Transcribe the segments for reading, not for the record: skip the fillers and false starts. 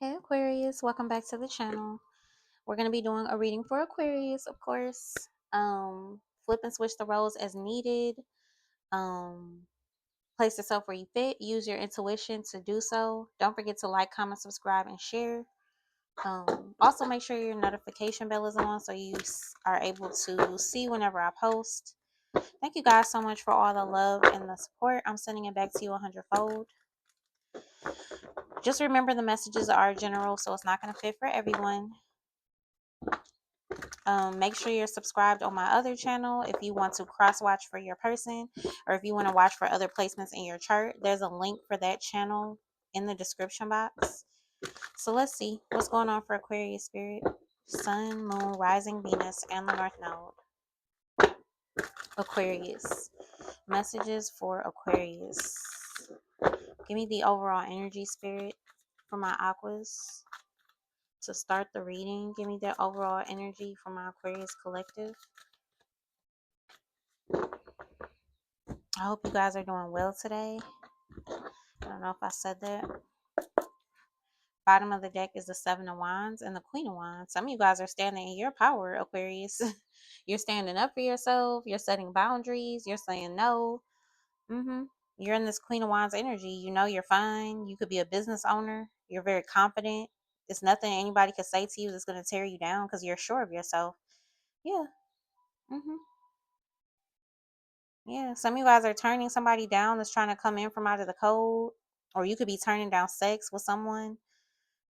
Hey Aquarius, welcome back to the channel. We're going to be doing a reading for Aquarius, of course. Flip and switch the roles as needed. Um, Place yourself where you fit. Use your intuition to do so. Don't forget to like, comment, subscribe, and share. Also, make sure your notification bell is on so you are able to see whenever I post. Thank you guys so much for all the love and the support. I'm sending it back to you 100-fold. Just remember the messages are general, so it's not going to fit for everyone. Make sure you're subscribed on my other channel if you want to cross watch for your person, or if you want to watch for other placements in your chart. There's a link for that channel in the description box. So let's see what's going on for Aquarius spirit. Sun, Moon, Rising, Venus, and the North Node. Aquarius. Messages for Aquarius. Give me the overall energy, spirit, for my Aquas. To start the reading, give me the overall energy for my Aquarius collective. I hope you guys are doing well today. I don't know if I said that. Bottom of the deck is the Seven of Wands and the Queen of Wands. Some of you guys are standing in your power, Aquarius. You're standing up for yourself. You're setting boundaries. You're saying no. You're in this Queen of Wands energy. You know you're fine. You could be a business owner. You're very confident. It's nothing anybody could say to you that's going to tear you down because you're sure of yourself. Yeah. Yeah, some of you guys are turning somebody down that's trying to come in from out of the code, or you could be turning down sex with someone.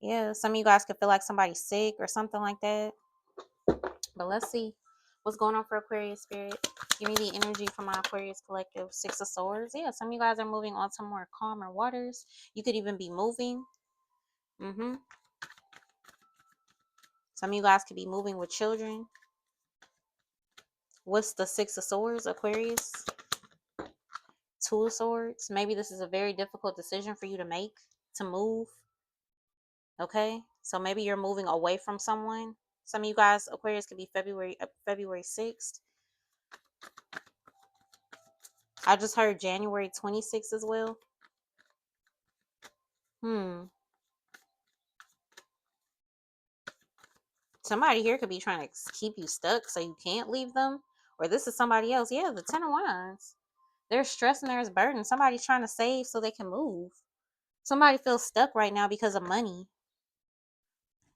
Yeah, some of you guys could feel like somebody's sick or something like that. But let's see what's going on for Aquarius spirit. Give me the energy from my Aquarius collective. Six of Swords. Yeah, some of you guys are moving on to more calmer waters. You could even be moving. Some of you guys could be moving with children. What's the Six of Swords, Aquarius? Two of Swords. Maybe this is a very difficult decision for you to make, to move. Okay, so maybe you're moving away from someone. Some of you guys, Aquarius, could be February 6th. I just heard January 26th as well. Somebody here could be trying to keep you stuck so you can't leave them. Or this is somebody else. Yeah, the Ten of Wands. There's stress and there's burden. Somebody's trying to save so they can move. Somebody feels stuck right now because of money.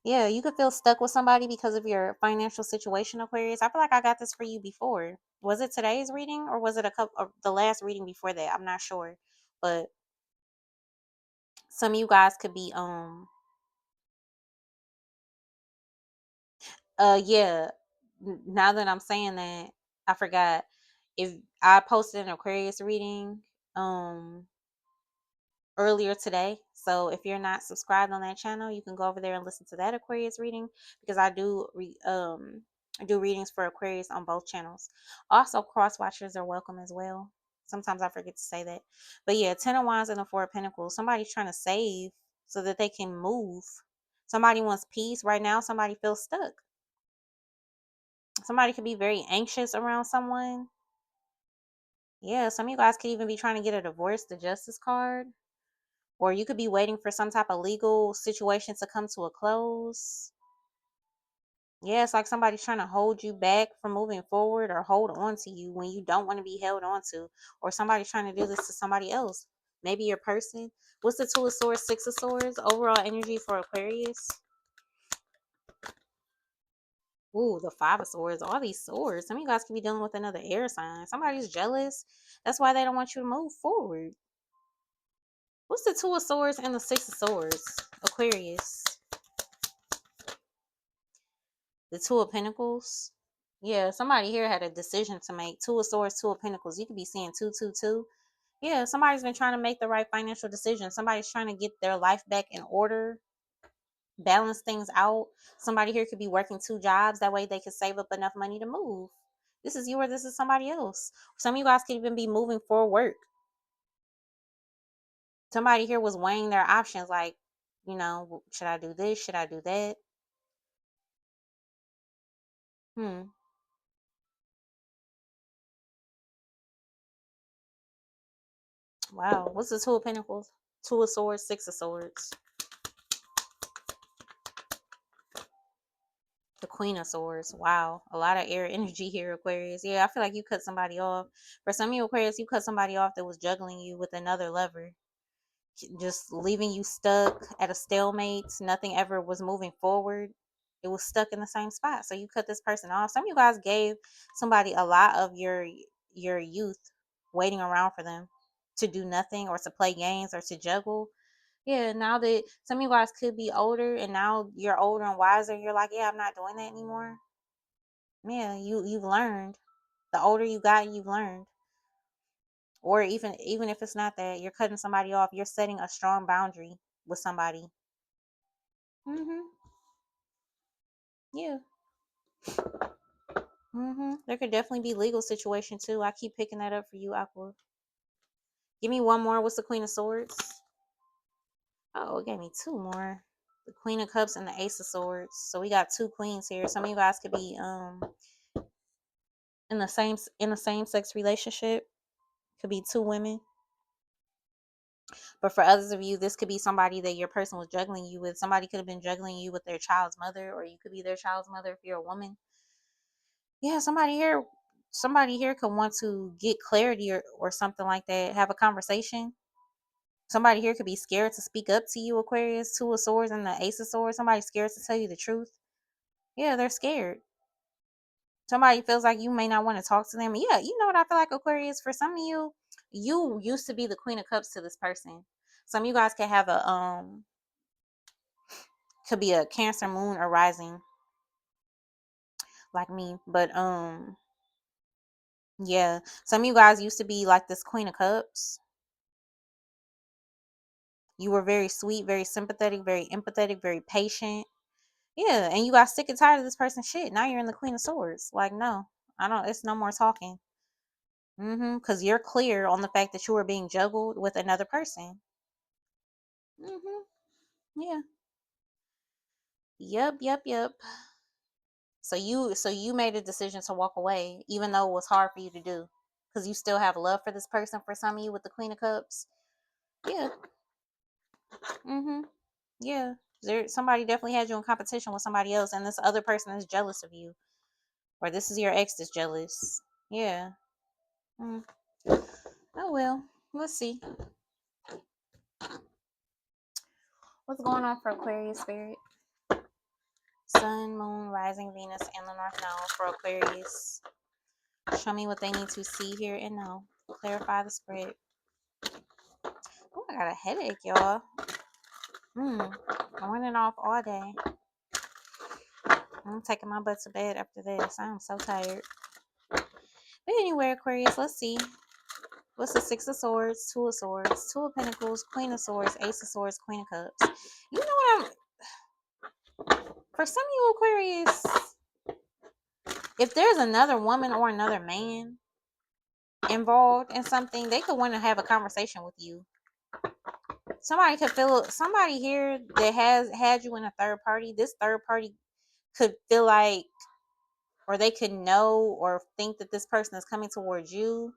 Yeah, you could feel stuck with somebody because of your financial situation, Aquarius. I feel like I got this for you before. Was it today's reading or was it the last reading before that? I'm not sure. But some of you guys could be yeah. Now that I'm saying that, I forgot. If I posted an Aquarius reading earlier today. So if you're not subscribed on that channel, you can go over there and listen to that Aquarius reading, because I do readings for Aquarius on both channels. Also, cross watchers are welcome as well. Sometimes I forget to say that. But yeah, Ten of Wands and the Four of Pentacles. Somebody's trying to save so that they can move. Somebody wants peace. Right now, somebody feels stuck. Somebody could be very anxious around someone. Yeah, some of you guys could even be trying to get a divorce, the Justice card. Or you could be waiting for some type of legal situation to come to a close. Yeah, it's like somebody's trying to hold you back from moving forward or hold on to you when you don't want to be held on to. Or somebody's trying to do this to somebody else. Maybe your person. What's the Two of Swords, Six of Swords? Overall energy for Aquarius. Ooh, the Five of Swords. All these swords. Some of you guys could be dealing with another air sign. Somebody's jealous. That's why they don't want you to move forward. What's the Two of Swords and the Six of Swords? Aquarius. The Two of Pentacles. Yeah, somebody here had a decision to make. Two of Swords, Two of Pentacles. You could be seeing 222. Yeah, somebody's been trying to make the right financial decision. Somebody's trying to get their life back in order, balance things out. Somebody here could be working two jobs. That way they could save up enough money to move. This is you or this is somebody else. Some of you guys could even be moving for work. Somebody here was weighing their options, like, should I do this? Should I do that? Wow. What's the Two of Pentacles? Two of Swords, Six of Swords. The Queen of Swords. Wow. A lot of air energy here, Aquarius. Yeah, I feel like you cut somebody off. For some of you, Aquarius, you cut somebody off that was juggling you with another lover. Just leaving you stuck at a stalemate. Nothing ever was moving forward. It was stuck in the same spot. So you cut this person off. Some of you guys gave somebody a lot of your youth waiting around for them to do nothing or to play games or to juggle. Yeah, now that some of you guys could be older and now you're older and wiser, you're like, yeah, I'm not doing that anymore. Yeah, you've learned. The older you got, you've learned. Or even if it's not that, you're cutting somebody off, you're setting a strong boundary with somebody. Mhm. Yeah. Mhm. There could definitely be legal situation too. I keep picking that up for you, Aqua. Give me one more. What's the Queen of Swords? Oh, it gave me two more. The Queen of Cups and the Ace of Swords. So we got two queens here. Some of you guys could be in the same sex relationship. Could be two women. But for others of you, this could be somebody that your person was juggling you with. Somebody could have been juggling you with their child's mother, or you could be their child's mother if you're a woman. Yeah, somebody here could want to get clarity or something like that. Have a conversation. Somebody here could be scared to speak up to you, Aquarius. Two of Swords and the Ace of Swords. Somebody's scared to tell you the truth. Yeah, they're scared. Somebody feels like you may not want to talk to them. Yeah, you know what I feel like, Aquarius? For some of you, you used to be the Queen of Cups to this person. Some of you guys could have could be a Cancer moon or rising like me. But yeah. Some of you guys used to be like this Queen of Cups. You were very sweet, very sympathetic, very empathetic, very patient. Yeah, and you got sick and tired of this person's shit. Now you're in the Queen of Swords. Like, no, I don't. It's no more talking. Because you're clear on the fact that you are being juggled with another person. Yeah. Yep. So you made a decision to walk away, even though it was hard for you to do, because you still have love for this person. For some of you, with the Queen of Cups. Yeah. Mhm. Yeah. Somebody definitely had you in competition with somebody else, and this other person is jealous of you, or this is your ex that's jealous. Yeah. Mm. Oh well. Let's see what's going on for Aquarius spirit. Sun, Moon, Rising, Venus, and the North Node for Aquarius. Show me what they need to see, hear, and know. Clarify the spread. Oh, I got a headache, y'all. I went it off all day. I'm taking my butt to bed after this. I'm so tired. But anyway, Aquarius, let's see. What's the Six of Swords, Two of Swords, Two of Pentacles, Queen of Swords, Ace of Swords, Queen of Cups. You know what for some of you, Aquarius, if there's another woman or another man involved in something, they could want to have a conversation with you. Somebody here that has had you in a third party. This third party could feel like, or they could know or think that this person is coming towards you,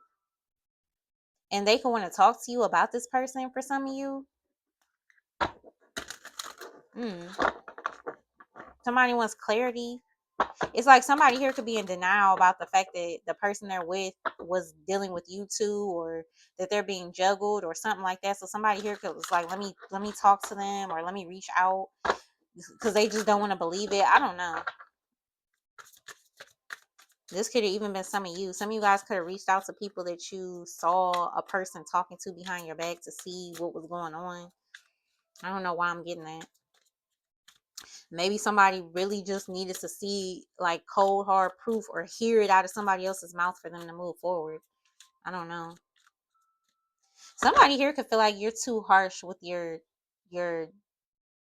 and they could want to talk to you about this person. For some of you, somebody wants clarity. It's like somebody here could be in denial about the fact that the person they're with was dealing with you too, or that they're being juggled or something like that. So somebody here could was like, let me talk to them, or let me reach out, because they just don't want to believe it. I don't know. This could have even been some of you. Some of you guys could have reached out to people that you saw a person talking to behind your back to see what was going on. I don't know why I'm getting that. Maybe somebody really just needed to see like cold hard proof or hear it out of somebody else's mouth for them to move forward. I don't know. Somebody here could feel like you're too harsh with your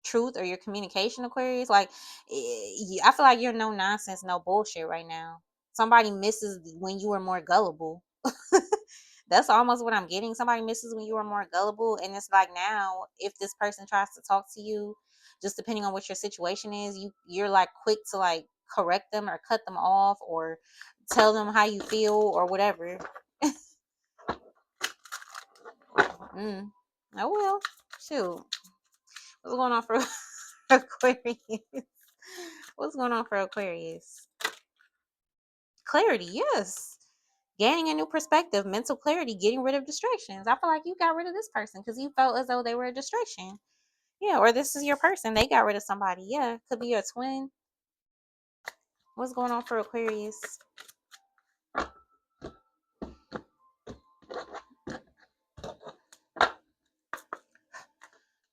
truth or your communication, Aquarius. Like, I feel like you're no nonsense, no bullshit right now. Somebody misses when you were more gullible. That's almost what I'm getting. Somebody misses when you were more gullible, and it's like now, if this person tries to talk to you, just depending on what your situation is, you're like quick to like correct them or cut them off or tell them how you feel or whatever. Oh well, shoot. What's going on for Aquarius? What's going on for Aquarius? Clarity, yes. Gaining a new perspective, mental clarity, getting rid of distractions. I feel like you got rid of this person because you felt as though they were a distraction. Yeah, or this is your person. They got rid of somebody. Yeah, could be a twin. What's going on for Aquarius?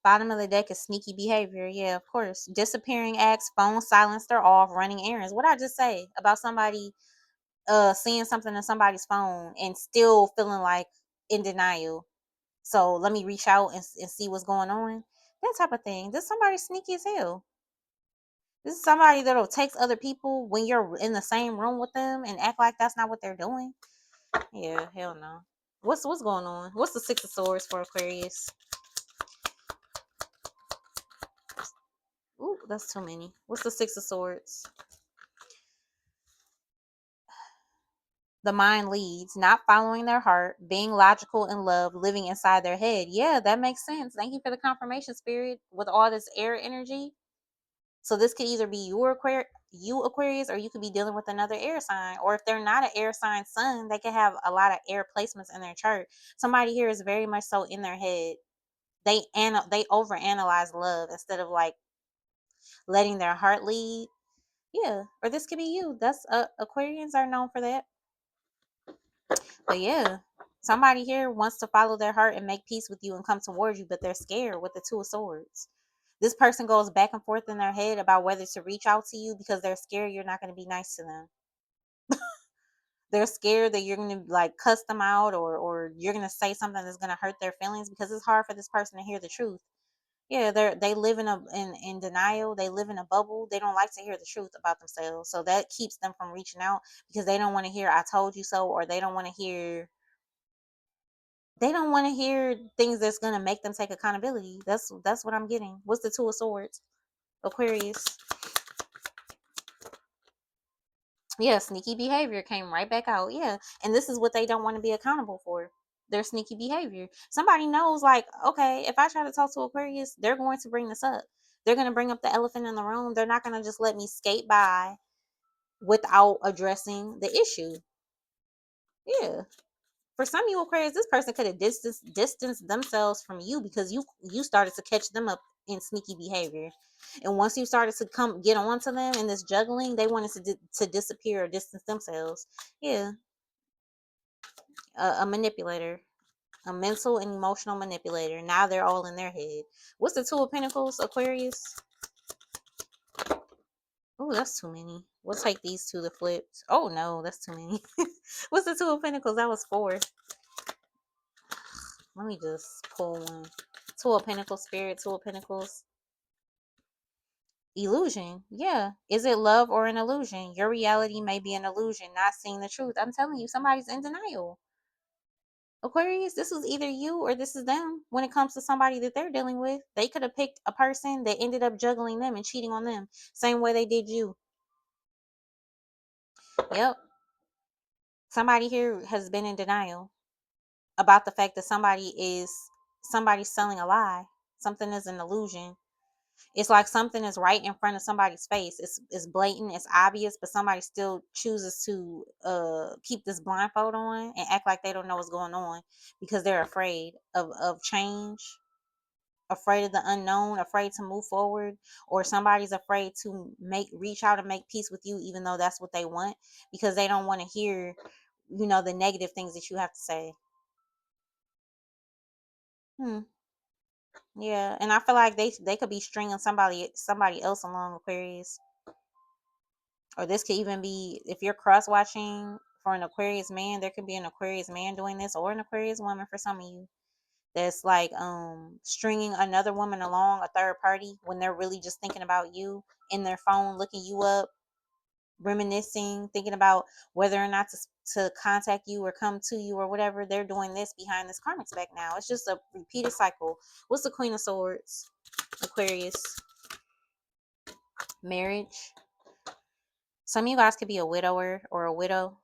Bottom of the deck is sneaky behavior. Yeah, of course. Disappearing acts, phone silenced or off, running errands. What I just say about somebody seeing something on somebody's phone and still feeling like in denial. So let me reach out and see what's going on. That type of thing. This somebody sneaky as hell. This is somebody that'll text other people when you're in the same room with them and act like that's not what they're doing. Yeah, hell no. What's going on? What's the Six of Swords for Aquarius? Ooh, that's too many. What's the Six of Swords? The mind leads, not following their heart, being logical in love, living inside their head. Yeah, that makes sense. Thank you for the confirmation, spirit, with all this air energy. So this could either be you Aquarius, or you could be dealing with another air sign. Or if they're not an air sign sun, they could have a lot of air placements in their chart. Somebody here is very much so in their head. They overanalyze love instead of like letting their heart lead. Yeah, or this could be you. That's Aquarians are known for that. But yeah, somebody here wants to follow their heart and make peace with you and come towards you, but they're scared with the Two of Swords. This person goes back and forth in their head about whether to reach out to you because they're scared you're not going to be nice to them. They're scared that you're going to like cuss them out, or you're going to say something that's going to hurt their feelings, because it's hard for this person to hear the truth. Yeah, they live in denial. They live in a bubble. They don't like to hear the truth about themselves. So that keeps them from reaching out because they don't want to hear "I told you so," or they don't want to hear things that's gonna make them take accountability. That's what I'm getting. What's the Two of Swords? Aquarius. Yeah, sneaky behavior came right back out. Yeah, and this is what they don't want to be accountable for. Their sneaky behavior. Somebody knows, like, okay, if I try to talk to Aquarius, they're going to bring this up. They're going to bring up the elephant in the room. They're not going to just let me skate by without addressing the issue. Yeah. For some of you Aquarius, this person could have distanced themselves from you because you started to catch them up in sneaky behavior. And once you started to come get on to them in this juggling, they wanted to disappear or distance themselves. Yeah, a manipulator, a mental and emotional manipulator. Now they're all in their head. What's the Two of Pentacles, Aquarius? Oh, that's too many. We'll take these two, the flips. Oh no, that's too many. What's the Two of Pentacles? That was four. Let me just pull one. Two of Pentacles, Spirit, Two of Pentacles. Illusion. Yeah. Is it love or an illusion? Your reality may be an illusion, not seeing the truth. I'm telling you, somebody's in denial. Aquarius, this is either you or this is them when it comes to somebody that they're dealing with. They could have picked a person that ended up juggling them and cheating on them, same way they did you. Yep. Somebody here has been in denial about the fact that somebody's selling a lie. Something is an illusion. It's like something is right in front of somebody's face. It's blatant, it's obvious, but somebody still chooses to keep this blindfold on and act like they don't know what's going on because they're afraid of change, afraid of the unknown, afraid to move forward, or somebody's afraid to reach out and make peace with you even though that's what they want, because they don't want to hear, the negative things that you have to say. Hmm. Yeah, and I feel like they could be stringing somebody else along, Aquarius. Or this could even be, if you're cross watching for an Aquarius man, there could be an Aquarius man doing this, or an Aquarius woman for some of you, that's like stringing another woman along, a third party, when they're really just thinking about you in their phone, looking you up, reminiscing, thinking about whether or not to contact you or come to you or whatever. They're doing this behind this karmic's back now. It's just a repeated cycle. What's the Queen of Swords, Aquarius? Marriage. Some of you guys could be a widower or a widow.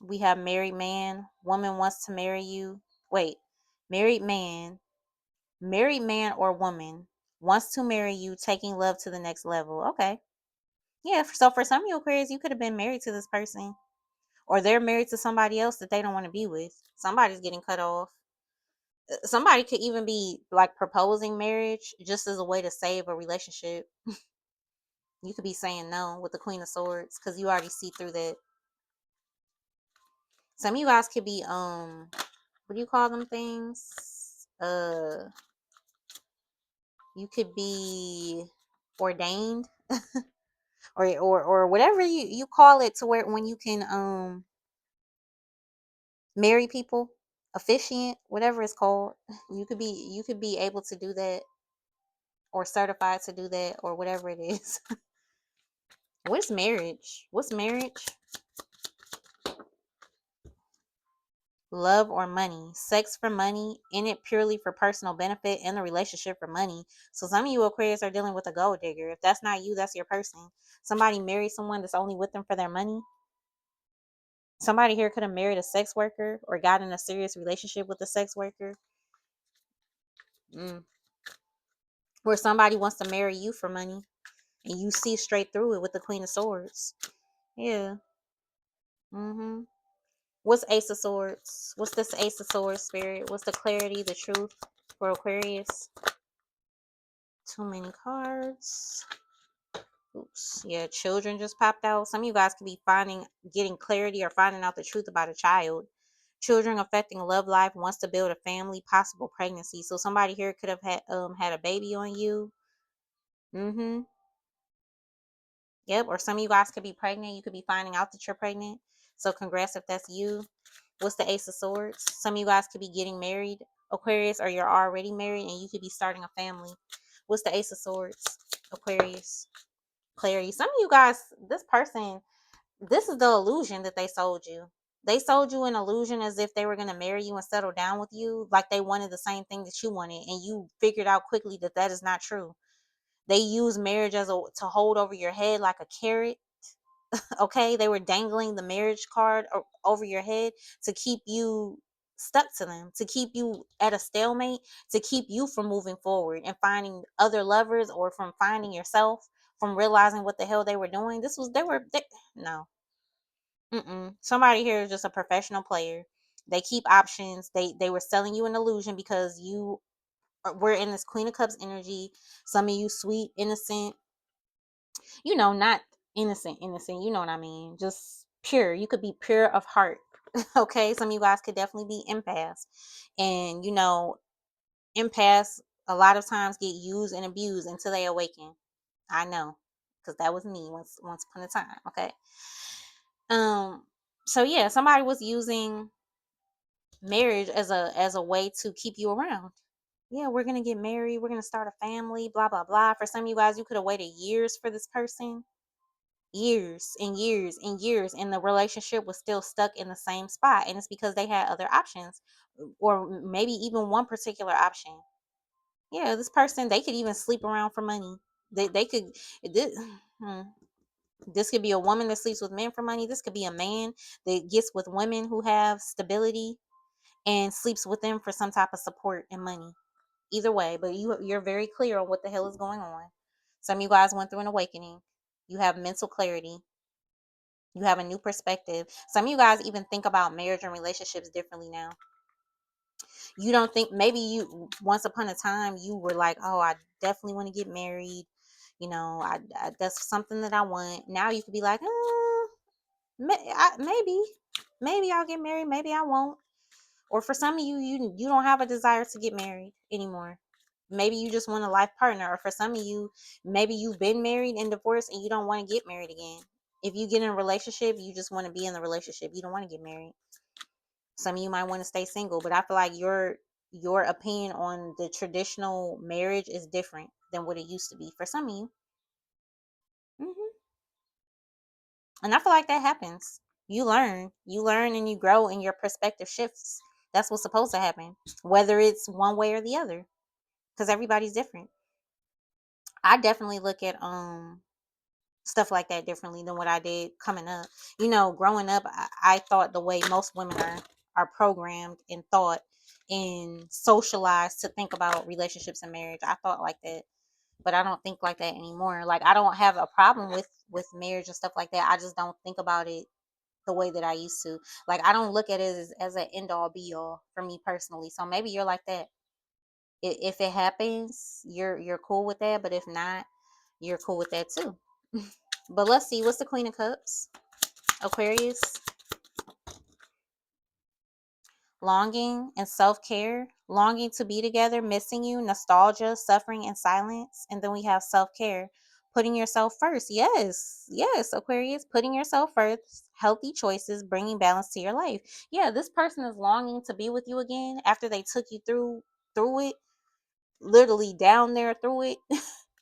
We have married man, woman wants to marry you. Wait, married man, married man or woman wants to marry you, taking love to the next level. Okay. Yeah, so for some of you Aquarius, you could have been married to this person, or they're married to somebody else that they don't want to be with. Somebody's getting cut off. Somebody could even be like proposing marriage just as a way to save a relationship. You could be saying no with the Queen of Swords because you already see through that. Some of you guys could be what do you call them things? You could be ordained or whatever you call it, to where when you can marry people, officiant, whatever it's called. You could be able to do that, or certified to do that, or whatever it is. What's marriage? What's marriage? Love or money? Sex for money, in it purely for personal benefit, and the relationship for money. So some of you Aquarius are dealing with a gold digger. If that's not you, that's your person. Somebody married someone that's only with them for their money. Somebody here could have married a sex worker or got in a serious relationship with a sex worker. Where somebody wants to marry you for money, and you see straight through it with the Queen of Swords. Yeah. What's Ace of Swords? What's this Ace of Swords spirit? What's the clarity, the truth for Aquarius? Too many cards. Oops. Yeah, children just popped out. Some of you guys could be getting clarity or finding out the truth about a child. Children affecting love life, wants to build a family, possible pregnancy. So somebody here could have had a baby on you. Yep. Or some of you guys could be pregnant. You could be finding out that you're pregnant. So congrats if that's you. What's the Ace of Swords? Some of you guys could be getting married, Aquarius, or you're already married and you could be starting a family. What's the Ace of Swords? Aquarius. Clarity. Some of you guys, this is the illusion that they sold you. They sold you an illusion as if they were going to marry you and settle down with you, like they wanted the same thing that you wanted, and you figured out quickly that that is not true. They use marriage to hold over your head like a carrot. Okay, they were dangling the marriage card over your head to keep you stuck to them, to keep you at a stalemate, to keep you from moving forward and finding other lovers, or from finding yourself, from realizing what the hell they were doing. No. Somebody here is just a professional player. They keep options. They were selling you an illusion because we're in this Queen of Cups energy. Some of you sweet, innocent, not innocent, you know what I mean? Just pure. You could be pure of heart. Okay, some of you guys could definitely be empaths. And empaths a lot of times get used and abused until they awaken. I know, because that was me once upon a time. Okay. So yeah, somebody was using marriage as a way to keep you around. Yeah, we're gonna get married, we're gonna start a family, blah blah blah. For some of you guys, you could have waited years for this person, years and years and years, and the relationship was still stuck in the same spot, and it's because they had other options, or maybe even one particular option. Yeah, this person, they could even sleep around for money. They could this, hmm, this could be a woman that sleeps with men for money. This could be a man that gets with women who have stability and sleeps with them for some type of support and money. Either way, but you're very clear on what the hell is going on. Some of you guys went through an awakening. You have mental clarity. You have a new perspective. Some of you guys even think about marriage and relationships differently now. You don't think, maybe you once upon a time you were like, oh, I definitely want to get married. That's something that I want. Now you could be like, maybe I'll get married. Maybe I won't. Or for some of you, you don't have a desire to get married anymore. Maybe you just want a life partner. Or for some of you, maybe you've been married and divorced and you don't want to get married again. If you get in a relationship, you just want to be in the relationship. You don't want to get married. Some of you might want to stay single, but I feel like your opinion on the traditional marriage is different than what it used to be for some of you. hmm And I feel like that happens. You learn and you grow, and your perspective shifts. That's what's supposed to happen, whether it's one way or the other, because everybody's different. I definitely look at stuff like that differently than what I did coming up. Growing up, I thought the way most women are programmed and thought and socialized to think about relationships and marriage. I thought like that. But I don't think like that anymore. Like, I don't have a problem with marriage and stuff like that. I just don't think about it the way that I used to. Like, I don't look at it as an end all be all for me personally. So maybe you're like that. If it happens, you're cool with that. But if not, you're cool with that too. But let's see, what's the Queen of Cups? Aquarius. Longing and self-care, longing to be together, missing you, nostalgia, suffering, and silence. And then we have self-care, putting yourself first. Yes, yes, Aquarius, putting yourself first, healthy choices, bringing balance to your life. Yeah, this person is longing to be with you again after they took you through it, literally down there through it.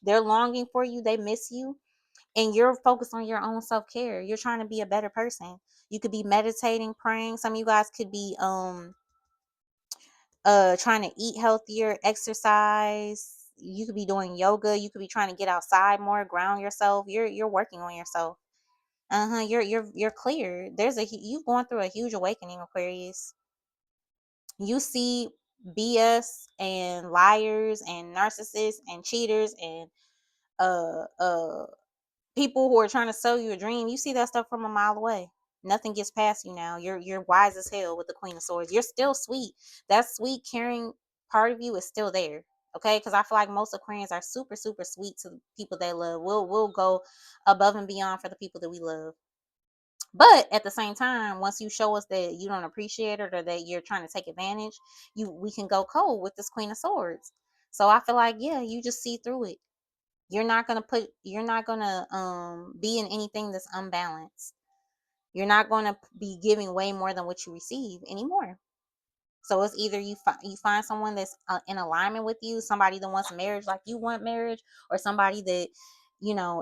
They're longing for you, they miss you, and you're focused on your own self-care. You're trying to be a better person. You could be meditating, praying. Some of you guys could be trying to eat healthier, exercise. You could be doing yoga. You could be trying to get outside more, ground yourself. You're working on yourself. You're clear. You've gone through a huge awakening, Aquarius. You see BS and liars and narcissists and cheaters and uh uh people who are trying to sell you a dream. You see that stuff from a mile away. Nothing gets past you now. You're wise as hell with the Queen of Swords. You're still sweet. That sweet, caring part of you is still there. Okay, because I feel like most Aquarians are super, super sweet to the people they love. We'll go above and beyond for the people that we love. But at the same time, once you show us that you don't appreciate it or that you're trying to take advantage, we can go cold with this Queen of Swords. So I feel like, yeah, you just see through it. You're not gonna be in anything that's unbalanced. You're not gonna be giving way more than what you receive anymore. So it's either you find someone that's in alignment with you, somebody that wants marriage like you want marriage, or somebody that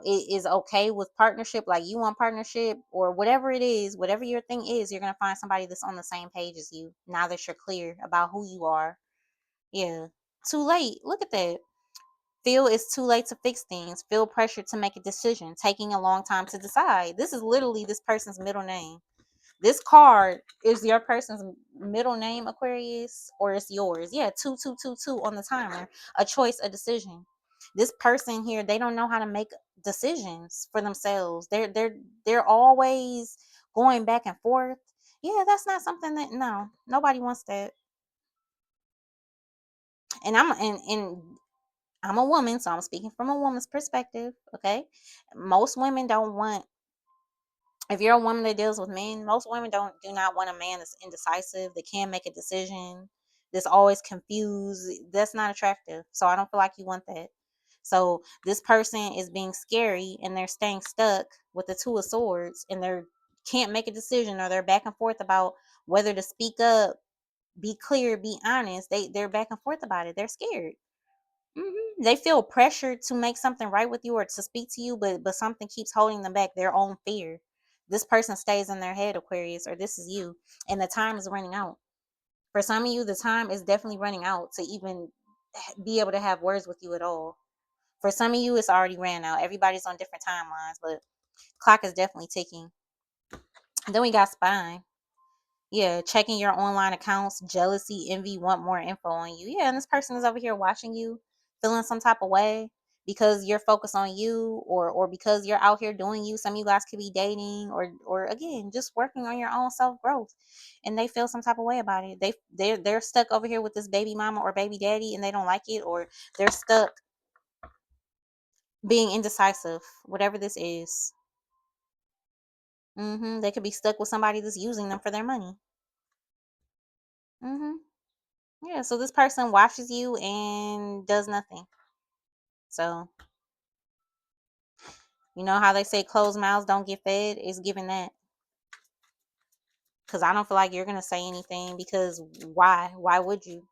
is okay with partnership like you want partnership, or whatever it is, whatever your thing is, you're gonna find somebody that's on the same page as you. Now that you're clear about who you are, yeah. Too late. Look at that. Feel it's too late to fix things. Feel pressure to make a decision. Taking a long time to decide. This is literally this person's middle name. This card is your person's middle name, Aquarius, or it's yours. Yeah, 2222 on the timer. A choice, a decision. This person here, they don't know how to make decisions for themselves. They're always going back and forth. Yeah, that's not something that, no, nobody wants that. And I'm a woman, so I'm speaking from a woman's perspective. Okay, most women don't want. If you're a woman that deals with men, most women do not want a man that's indecisive, that can't make a decision, that's always confused. That's not attractive. So I don't feel like you want that. So this person is being scary and they're staying stuck with the Two of Swords, and they can't make a decision, or they're back and forth about whether to speak up, be clear, be honest. They're back and forth about it. They're scared. They feel pressured to make something right with you or to speak to you, but something keeps holding them back. Their own fear. This person stays in their head, Aquarius, or this is you, and the time is running out. For some of you, the time is definitely running out to even be able to have words with you at all. For some of you, it's already ran out. Everybody's on different timelines, but clock is definitely ticking. And then we got spine. Yeah, checking your online accounts, jealousy, envy, want more info on you. Yeah, and this person is over here watching you, feeling some type of way because you're focused on you, or because you're out here doing you. Some of you guys could be dating, or again, just working on your own self-growth. And they feel some type of way about it. They're stuck over here with this baby mama or baby daddy, and they don't like it, or they're stuck being indecisive, whatever this is. They could be stuck with somebody that's using them for their money. Mhm. Yeah, so this person watches you and does nothing. So, you know how they say closed mouths don't get fed? It's giving that. Because I don't feel like you're gonna say anything, because why? Why would you?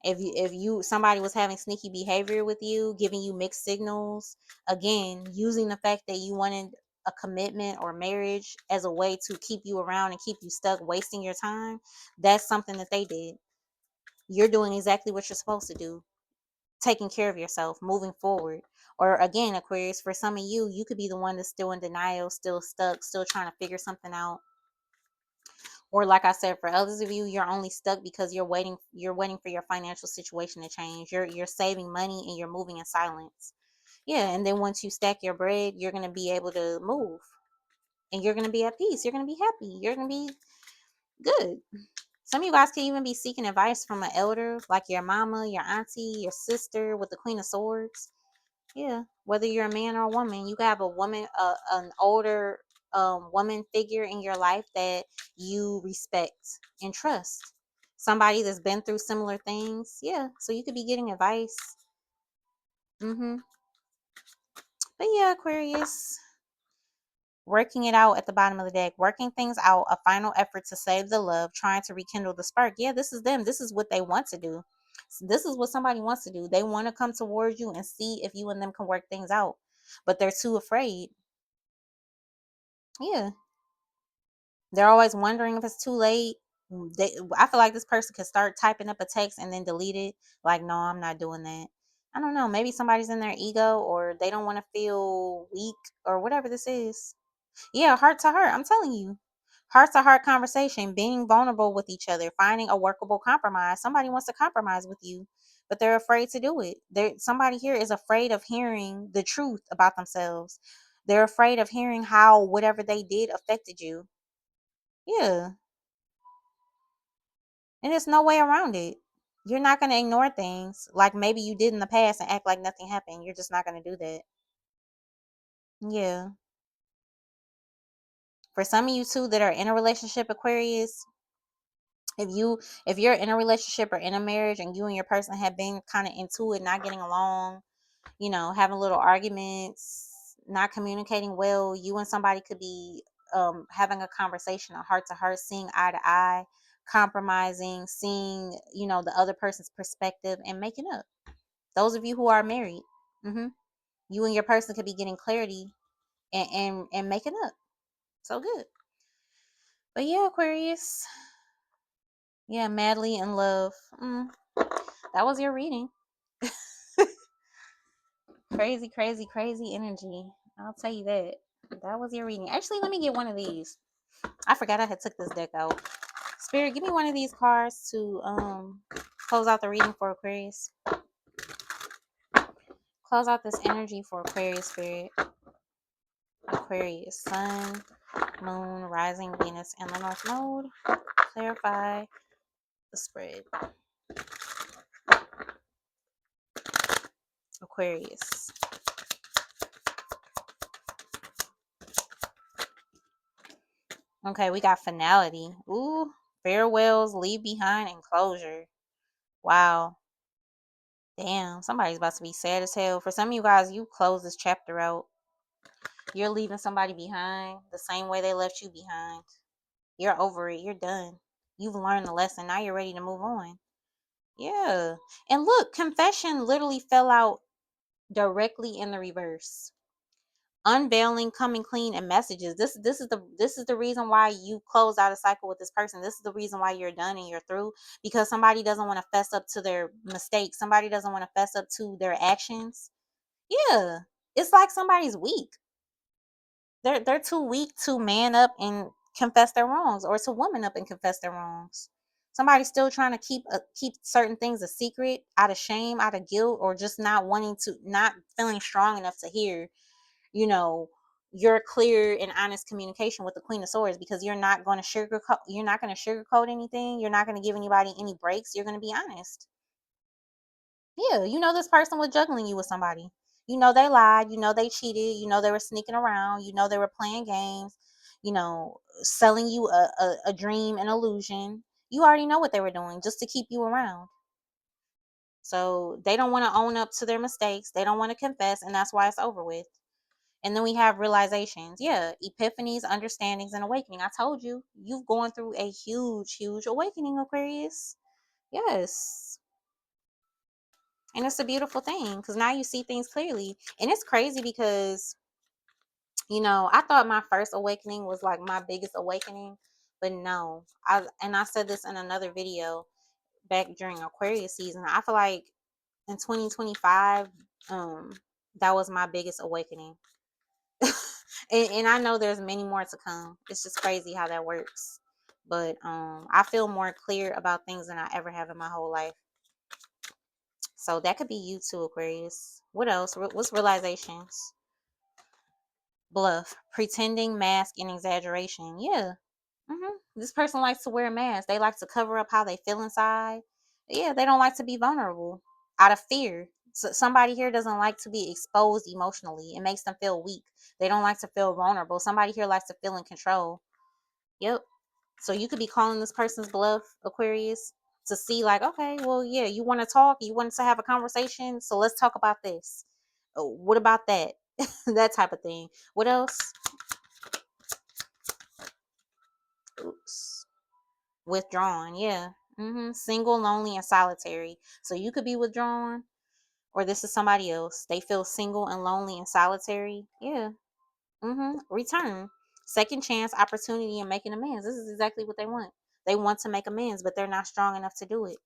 If you somebody was having sneaky behavior with you, giving you mixed signals, again, using the fact that you wanted a commitment or marriage as a way to keep you around and keep you stuck, wasting your time, that's something that they did. You're doing exactly what you're supposed to do, taking care of yourself, moving forward. Or again, Aquarius, for some of you, you could be the one that's still in denial, still stuck, still trying to figure something out. Or like I said, for others of you, you're only stuck because you're waiting for your financial situation to change. You're saving money and you're moving in silence. Yeah, and then once you stack your bread, you're gonna be able to move. And you're gonna be at peace. You're gonna be happy. You're gonna be good. Some of you guys can even be seeking advice from an elder, like your mama, your auntie, your sister with the Queen of Swords. Yeah, whether you're a man or a woman, you can have a woman, an older woman figure in your life that you respect and trust. Somebody that's been through similar things. Yeah, so you could be getting advice. Mm-hmm. But yeah, Aquarius, working it out at the bottom of the deck, working things out, a final effort to save the love, trying to rekindle the spark. Yeah, this is them. This is what they want to do. This is what somebody wants to do. They want to come towards you and see if you and them can work things out, but they're too afraid. Yeah, they're always wondering if it's too late. I feel like this person could start typing up a text and then delete it. Like, no, I'm not doing that. I don't know. Maybe somebody's in their ego, or they don't want to feel weak, or whatever this is. Yeah, heart to heart. I'm telling you. Heart to heart conversation, being vulnerable with each other, finding a workable compromise. Somebody wants to compromise with you, but they're afraid to do it. Somebody here is afraid of hearing the truth about themselves. They're afraid of hearing how whatever they did affected you. Yeah. And there's no way around it. You're not going to ignore things like maybe you did in the past and act like nothing happened. You're just not going to do that. Yeah. For some of you too that are in a relationship, Aquarius, if you're in a relationship or in a marriage and you and your person have been kind of into it, not getting along, having little arguments, not communicating well, you and somebody could be having a conversation, a heart to heart, seeing eye to eye, compromising, seeing the other person's perspective and making up. Those of you who are married, hmm you and your person could be getting clarity and making up. So good. But yeah, Aquarius, yeah, madly in love. That was your reading. Crazy, crazy, crazy energy. I'll tell you that. That was your reading. Actually, let me get one of these. I forgot I had took this deck out. Spirit, give me one of these cards to close out the reading for Aquarius. Close out this energy for Aquarius, Spirit. Aquarius, Sun, Moon, Rising, Venus, and the North Node. Clarify the spread. Aquarius. Okay, we got finality. Ooh, farewells, leave behind, and closure. Wow. Damn, somebody's about to be sad as hell. For some of you guys, you close this chapter out. You're leaving somebody behind the same way they left you behind. You're over it. You're done. You've learned the lesson. Now you're ready to move on. Yeah. And look, confession literally fell out directly in the reverse. Unveiling, coming clean, and messages. This is the reason why you close out a cycle with this person. This is the reason why you're done and you're through, because somebody doesn't want to fess up to their mistakes. Somebody doesn't want to fess up to their actions. Yeah. It's like somebody's weak. They're too weak to man up and confess their wrongs, or to woman up and confess their wrongs. Somebody's still trying to keep certain things a secret out of shame, out of guilt, or just not feeling strong enough to hear you know your clear and honest communication with the Queen of Swords, because you're not going to sugarcoat anything. You're not going to give anybody any breaks. You're going to be honest. Yeah, this person was juggling you with somebody. They lied. They cheated. They were sneaking around. They were playing games. Selling you a dream, an illusion. You already know what they were doing just to keep you around. So they don't want to own up to their mistakes. They don't want to confess, and that's why it's over with. And then we have realizations. Yeah, epiphanies, understandings, and awakening. I told you, you've gone through a huge, huge awakening, Aquarius. Yes. And it's a beautiful thing because now you see things clearly. And it's crazy because, I thought my first awakening was like my biggest awakening. But no. I said this in another video back during Aquarius season. I feel like in 2025, that was my biggest awakening. and I know there's many more to come. It's just crazy how that works. But I feel more clear about things than I ever have in my whole life. So that could be you too, Aquarius. What else? What's realizations? Bluff, pretending, mask, and exaggeration. Yeah. This person likes to wear a mask. They like to cover up how they feel inside. Yeah, they don't like to be vulnerable out of fear. So somebody here doesn't like to be exposed emotionally. It makes them feel weak. They don't like to feel vulnerable. Somebody here likes to feel in control. Yep. So you could be calling this person's bluff, Aquarius, to see like, okay, well, yeah, you want to talk, you want to have a conversation, so let's talk about this. Oh, what about that? That type of thing. What else? Oops. Withdrawn, yeah. Single, lonely, and solitary. So you could be withdrawn, or this is somebody else. They feel single and lonely and solitary. Yeah. Return. Second chance, opportunity, and making amends. This is exactly what they want. They want to make amends, but they're not strong enough to do it.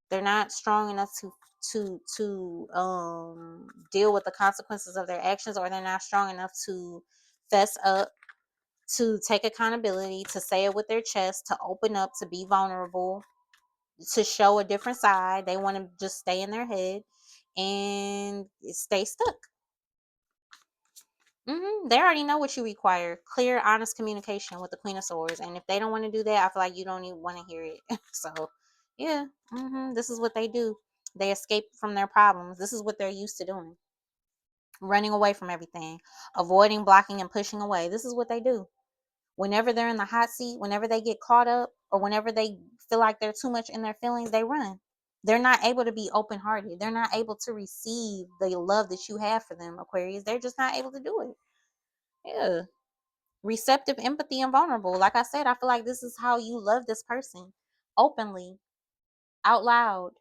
They're not strong enough to deal with the consequences of their actions, or they're not strong enough to fess up, to take accountability, to say it with their chest, to open up, to be vulnerable, to show a different side. They want to just stay in their head and stay stuck. They already know what you require. Clear, honest communication with the Queen of Swords. And if they don't want to do that, I feel like you don't even want to hear it. So, yeah. This is what they do. They escape from their problems. This is what they're used to doing. Running away from everything. Avoiding, blocking, and pushing away. This is what they do. Whenever they're in the hot seat, whenever they get caught up, or whenever they feel like they're too much in their feelings, they run. They're not able to be open hearted. They're not able to receive the love that you have for them, Aquarius. They're just not able to do it. Yeah. Receptive, empathy, and vulnerable. Like I said, I feel like this is how you love this person. Openly, out loud,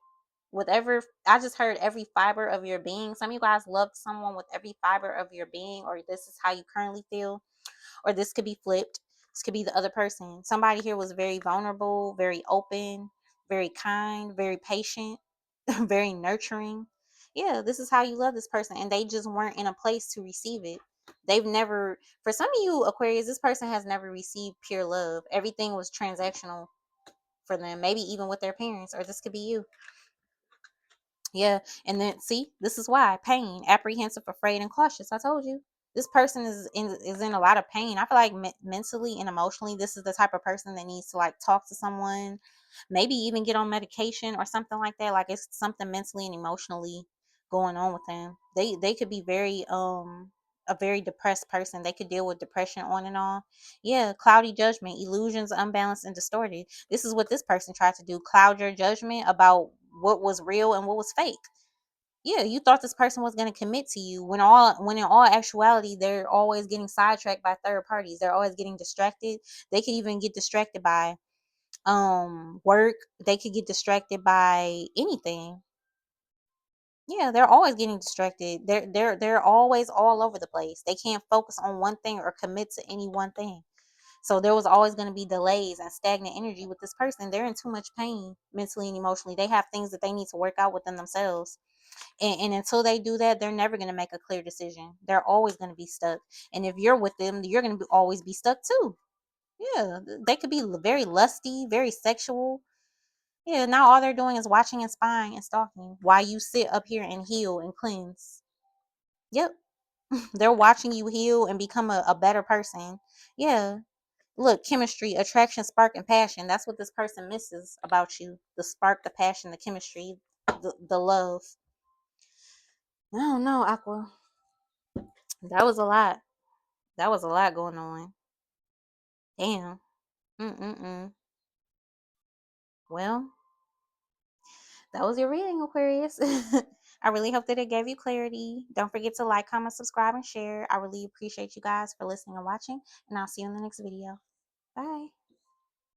with every, I just heard every fiber of your being. Some of you guys love someone with every fiber of your being, or this is how you currently feel, or this could be flipped. This could be the other person. Somebody here was very vulnerable, very open, very kind, very patient, very nurturing. Yeah, this is how you love this person, and they just weren't in a place to receive it. They've never, for some of you Aquarius, this person has never received pure love. Everything was transactional for them, maybe even with their parents, or this could be you. Yeah, and then see, this is why pain, apprehensive, afraid, and cautious. I told you, this person is in a lot of pain. I feel like mentally and emotionally, this is the type of person that needs to like talk to someone, maybe even get on medication or something like that. Like it's something mentally and emotionally going on with them. They could be very a very depressed person. They could deal with depression on and on. Yeah, cloudy judgment, illusions, unbalanced and distorted. This is what this person tried to do: cloud your judgment about what was real and what was fake. Yeah, you thought this person was going to commit to you, when in all actuality they're always getting sidetracked by third parties. They're always getting distracted. They could even get distracted by work. They could get distracted by anything. Yeah, they're always getting distracted. They're always all over the place. They can't focus on one thing or commit to any one thing. So there was always going to be delays and stagnant energy with this person. They're in too much pain mentally and emotionally. They have things that they need to work out within themselves. And until they do that, they're never going to make a clear decision. They're always going to be stuck. And if you're with them, you're going to always be stuck too. Yeah, they could be very lusty, very sexual. Yeah, now all they're doing is watching and spying and stalking while you sit up here and heal and cleanse. Yep. They're watching you heal and become a better person. Yeah. Look, chemistry, attraction, spark, and passion. That's what this person misses about you. The spark, the passion, the chemistry, the love. I don't know, Aqua. That was a lot. That was a lot going on. Damn. Mm-mm-mm. Well, that was your reading, Aquarius. I really hope that it gave you clarity. Don't forget to like, comment, subscribe, and share. I really appreciate you guys for listening and watching, and I'll see you in the next video. Bye.